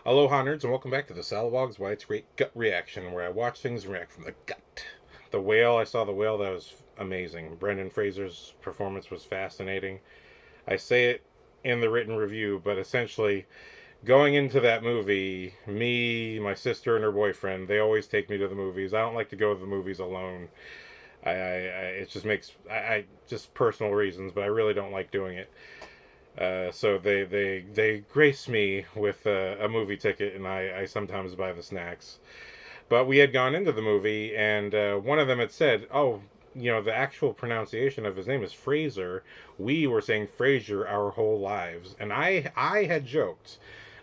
Aloha nerds and welcome back to the Salawag's Why It's Great Gut Reaction, where I watch things and react from the gut. The Whale, I saw The Whale, that was amazing. Brendan Fraser's performance was fascinating. I say it in the written review, but essentially, going into that movie, me, my sister, and her boyfriend, they always take me to the movies. I don't like to go to the movies alone. It just makes, just personal reasons, but I really don't like doing it. So they grace me with a movie ticket, and I sometimes buy the snacks. But we had gone into the movie, and one of them had said, "Oh, the actual pronunciation of his name is Fraser. We were saying Fraser our whole lives." And I had joked,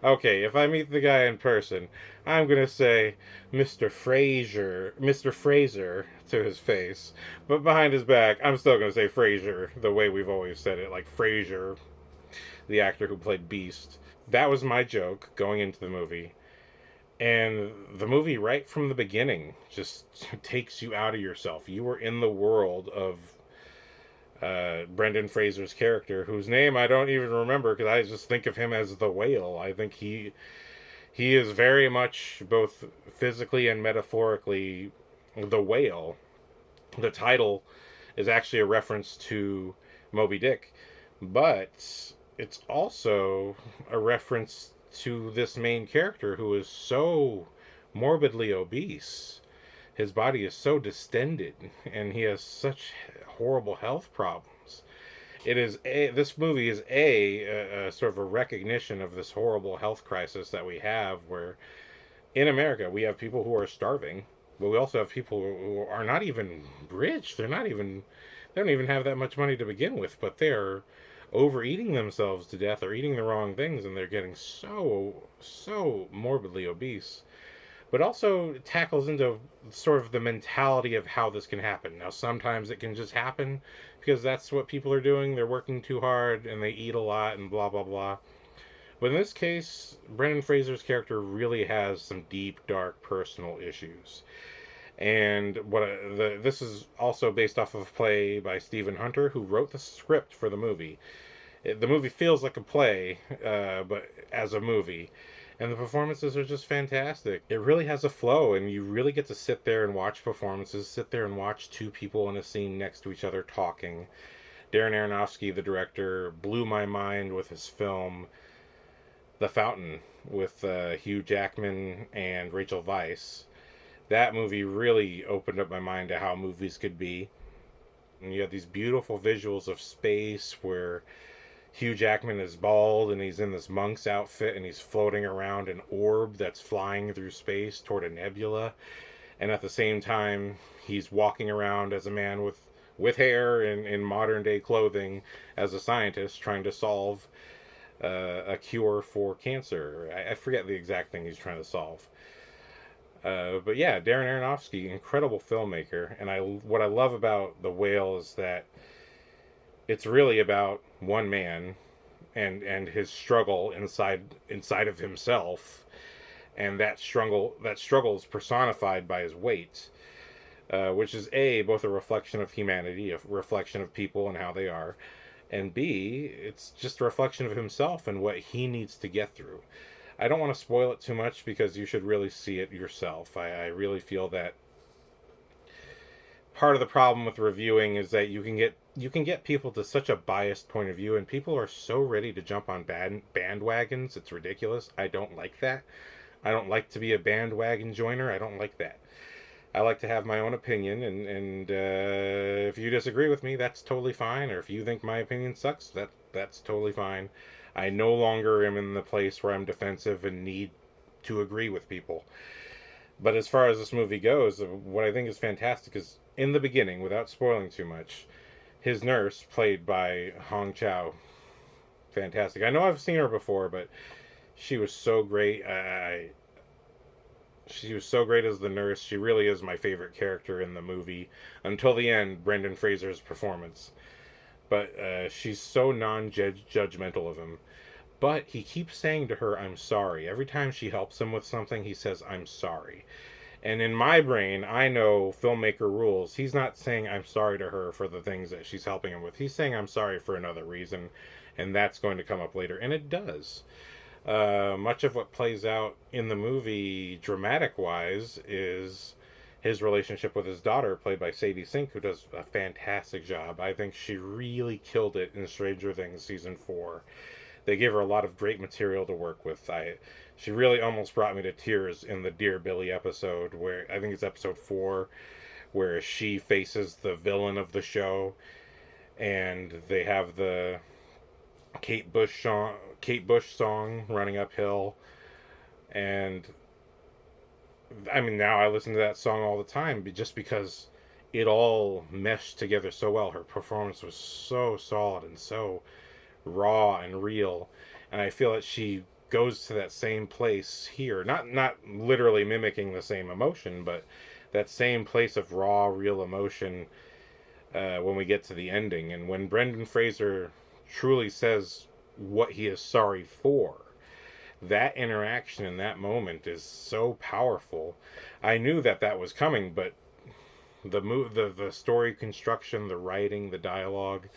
"Okay, if I meet the guy in person, I'm gonna say Mr. Fraser to his face, but behind his back, I'm still gonna say Fraser the way we've always said it, like Fraser, the actor who played Beast." That was my joke going into the movie. And the movie, right from the beginning, just takes you out of yourself. You were in the world of Brendan Fraser's character, whose name I don't even remember because I just think of him as the Whale. I think he is very much both physically and metaphorically the whale. The title is actually a reference to Moby Dick, but it's also a reference to this main character who is so morbidly obese. His body is so distended, and he has such horrible health problems. This movie is a sort of a recognition of this horrible health crisis that we have, where in America we have people who are starving, but we also have people who are not even rich. They don't even have that much money to begin with, but they're overeating themselves to death or eating the wrong things, and they're getting so morbidly obese. But also tackles into sort of the mentality of how this can happen. Now, sometimes it can just happen because that's what people are doing. They're working too hard and they eat a lot and blah blah blah. But in this case, Brendan Fraser's character really has some deep, dark personal issues. And this is also based off of a play by Stephen Hunter, who wrote the script for the movie. The movie feels like a play, but as a movie. And the performances are just fantastic. It really has a flow, and you really get to sit there and watch performances, sit there and watch two people in a scene next to each other talking. Darren Aronofsky, the director, blew my mind with his film The Fountain with Hugh Jackman and Rachel Weisz. That movie really opened up my mind to how movies could be. And you have these beautiful visuals of space where Hugh Jackman is bald and he's in this monk's outfit and he's floating around an orb that's flying through space toward a nebula. And at the same time, he's walking around as a man with hair and in modern day clothing as a scientist trying to solve a cure for cancer. I forget the exact thing he's trying to solve. But yeah, Darren Aronofsky, incredible filmmaker. And what I love about The Whale is that it's really about one man and his struggle inside of himself, and that struggle is personified by his weight, which is both a reflection of humanity, a reflection of people and how they are, and B, it's just a reflection of himself and what he needs to get through. I don't want to spoil it too much because you should really see it yourself. I really feel that part of the problem with reviewing is that you can get people to such a biased point of view, and people are so ready to jump on bandwagons. It's ridiculous. I don't like that. I don't like to be a bandwagon joiner. I don't like that. I like to have my own opinion, and if you disagree with me, that's totally fine. Or if you think my opinion sucks, that's totally fine. I no longer am in the place where I'm defensive and need to agree with people. But as far as this movie goes, what I think is fantastic is in the beginning, without spoiling too much, his nurse, played by Hong Chow, fantastic. I know I've seen her before, but she was so great. She was so great as the nurse. She really is my favorite character in the movie until the end, Brendan Fraser's performance. But she's so non-judgmental of him. But he keeps saying to her, "I'm sorry." Every time she helps him with something, he says, "I'm sorry." And in my brain, I know filmmaker rules. He's not saying I'm sorry to her for the things that she's helping him with. He's saying I'm sorry for another reason, and that's going to come up later. And it does. Much of what plays out in the movie, dramatic wise, is his relationship with his daughter, played by Sadie Sink, who does a fantastic job. I think she really killed it in Stranger Things season 4. They gave her a lot of great material to work with. She really almost brought me to tears in the Dear Billy episode, where I think it's episode 4, where she faces the villain of the show, and they have the Kate Bush song, Running Uphill. And I mean, now I listen to that song all the time, just because it all meshed together so well. Her performance was so solid and so raw and real, and I feel that she goes to that same place here. Not literally mimicking the same emotion, but that same place of raw, real emotion when we get to the ending, and when Brendan Fraser truly says what he is sorry for. That interaction in that moment is so powerful. I knew that that was coming, but the story construction, the writing, the dialogue,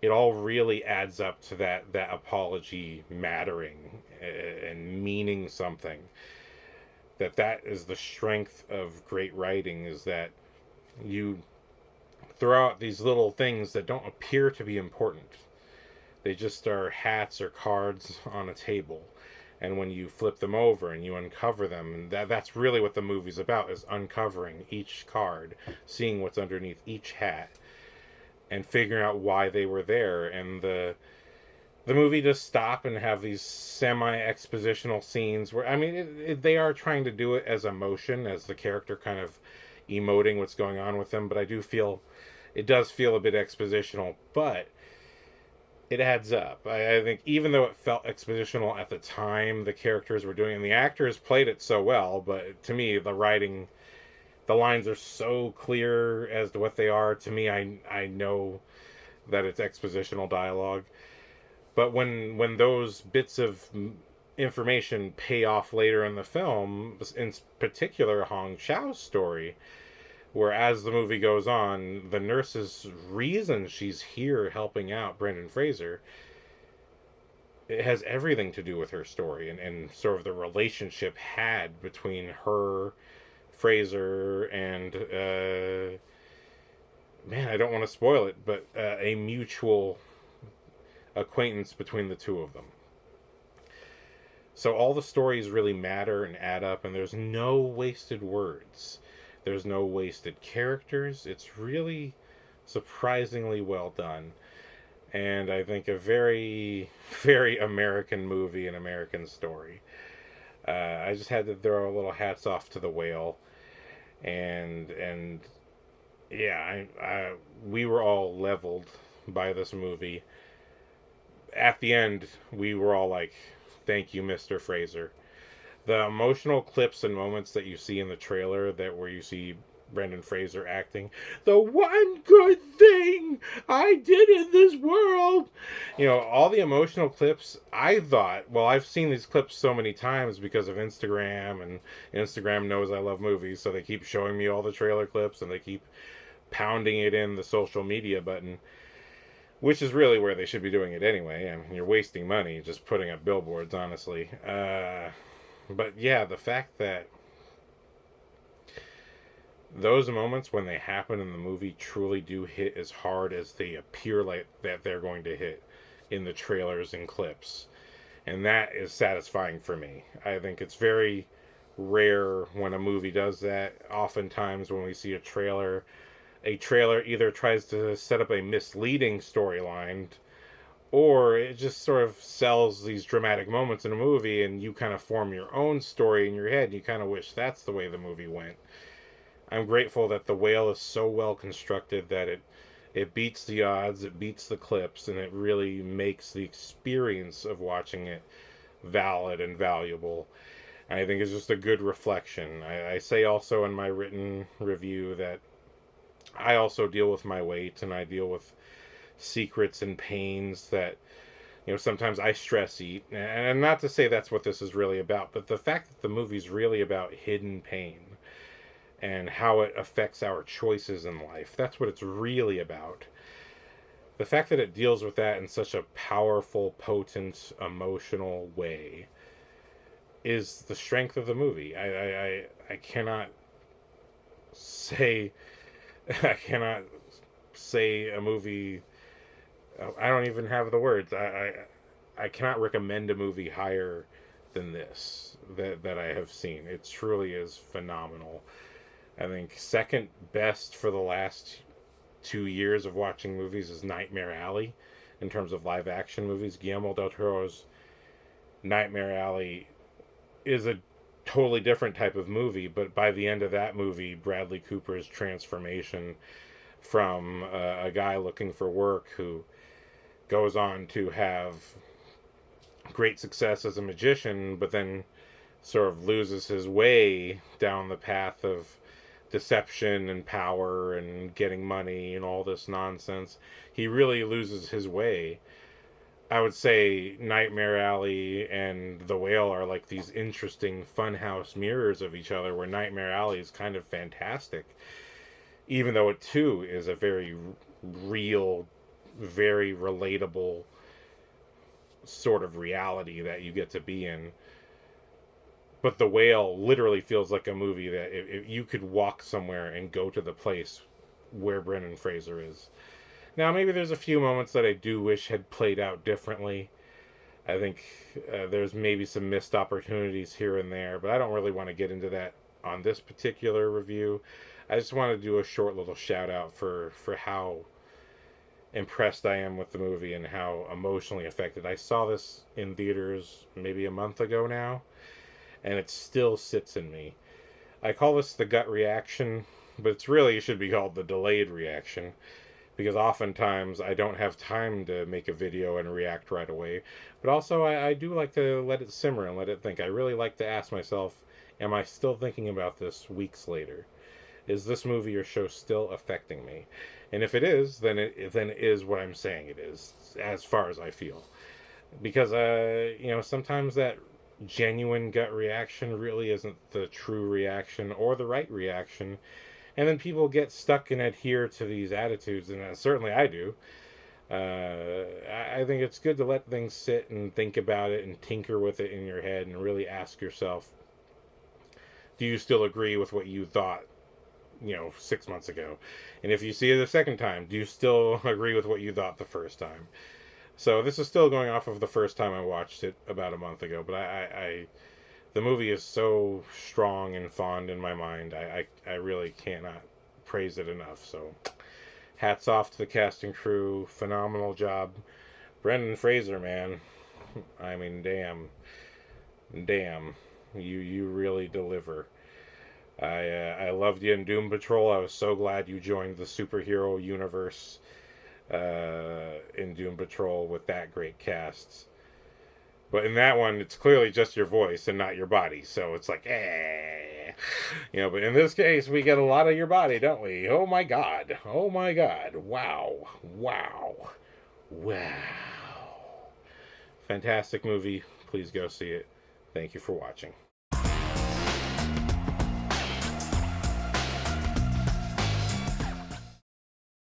it all really adds up to that apology mattering and meaning something. That is the strength of great writing, is that you throw out these little things that don't appear to be important. They just are hats or cards on a table. And when you flip them over and you uncover them, and that's really what the movie's about, is uncovering each card, seeing what's underneath each hat, and figuring out why they were there. And the movie does stop and have these semi-expositional scenes where, I mean, they are trying to do it as emotion, as the character kind of emoting what's going on with them, but I do feel it does feel a bit expositional, but it adds up. I think even though it felt expositional at the time, the characters were doing, and the actors played it so well, but to me, the writing, the lines are so clear as to what they are. To me, I know that it's expositional dialogue. But when those bits of information pay off later in the film, in particular Hong Chau's story, where as the movie goes on, the nurse's reason she's here helping out Brendan Fraser, it has everything to do with her story, and sort of the relationship had between her, Fraser, and man, I don't want to spoil it, but a mutual acquaintance between the two of them. So all the stories really matter and add up, and there's no wasted words. There's no wasted characters. It's really surprisingly well done. And I think a very, very American movie, an American story. I just had to throw a little hats off to the whale. And yeah, we were all leveled by this movie. At the end, we were all like, thank you, Mr. Fraser. The emotional clips and moments that you see in the trailer, that where you see Brendan Fraser acting, the one good thing I did in this world, you know, all the emotional clips, I thought, well, I've seen these clips so many times because of Instagram, and Instagram knows I love movies, so they keep showing me all the trailer clips, and they keep pounding it in the social media button, which is really where they should be doing it anyway. I mean, you're wasting money just putting up billboards, honestly. But yeah, the fact that those moments when they happen in the movie truly do hit as hard as they appear like that they're going to hit in the trailers and clips. And that is satisfying for me. I think it's very rare when a movie does that. Oftentimes when we see a trailer either tries to set up a misleading storyline, or it just sort of sells these dramatic moments in a movie, and you kind of form your own story in your head, and you kind of wish that's the way the movie went. I'm grateful that The Whale is so well constructed that it beats the odds, it beats the clips, and it really makes the experience of watching it valid and valuable. And I think it's just a good reflection. I say also in my written review that I also deal with my weight, and I deal with secrets and pains that, you know, sometimes I stress eat. And not to say that's what this is really about, but the fact that the movie's really about hidden pain and how it affects our choices in life. That's what it's really about. the fact that it deals with that in such a powerful, potent, emotional way is the strength of the movie. I cannot say I cannot say a movie. I don't even have the words. I cannot recommend a movie higher than this that I have seen. It truly is phenomenal. I think second best for the last 2 years of watching movies is Nightmare Alley in terms of live action movies. Guillermo del Toro's Nightmare Alley is a totally different type of movie, but by the end of that movie, Bradley Cooper's transformation from a guy looking for work who goes on to have great success as a magician, but then sort of loses his way down the path of deception and power and getting money and all this nonsense. He really loses his way. I would say Nightmare Alley and The Whale are like these interesting funhouse mirrors of each other, where Nightmare Alley is kind of fantastic, even though it too is a very real, very relatable sort of reality that you get to be in. But The Whale literally feels like a movie that if you could walk somewhere and go to the place where Brendan Fraser is. Now, maybe there's a few moments that I do wish had played out differently. I think there's maybe some missed opportunities here and there, but I don't really want to get into that on this particular review. I just want to do a short little shout out for how impressed I am with the movie and how emotionally affected. I saw this in theaters maybe a month ago now, and it still sits in me. I call this the gut reaction, but it's really, it should be called the delayed reaction, because oftentimes I don't have time to make a video and react right away. But also, I do like to let it simmer and let it think. I really like to ask myself, am I still thinking about this weeks later? Is this movie or show still affecting me? And if it is, then it is what I'm saying it is, as far as I feel. Because, sometimes that genuine gut reaction really isn't the true reaction or the right reaction. And then people get stuck and adhere to these attitudes, and certainly I do. I think it's good to let things sit and think about it and tinker with it in your head and really ask yourself, do you still agree with what you thought, 6 months ago? And if you see it a second time, do you still agree with what you thought the first time? So this is still going off of the first time I watched it about a month ago, but the movie is so strong and fond in my mind. I really cannot praise it enough. So hats off to the cast and crew. Phenomenal job. Brendan Fraser, man. I mean, damn. You really deliver. I loved you in Doom Patrol. I was so glad you joined the superhero universe in Doom Patrol with that great cast. But in that one, it's clearly just your voice and not your body. So it's like, but in this case, we get a lot of your body, don't we? Oh my God. Oh my God. Wow. Wow. Wow. Fantastic movie. Please go see it. Thank you for watching.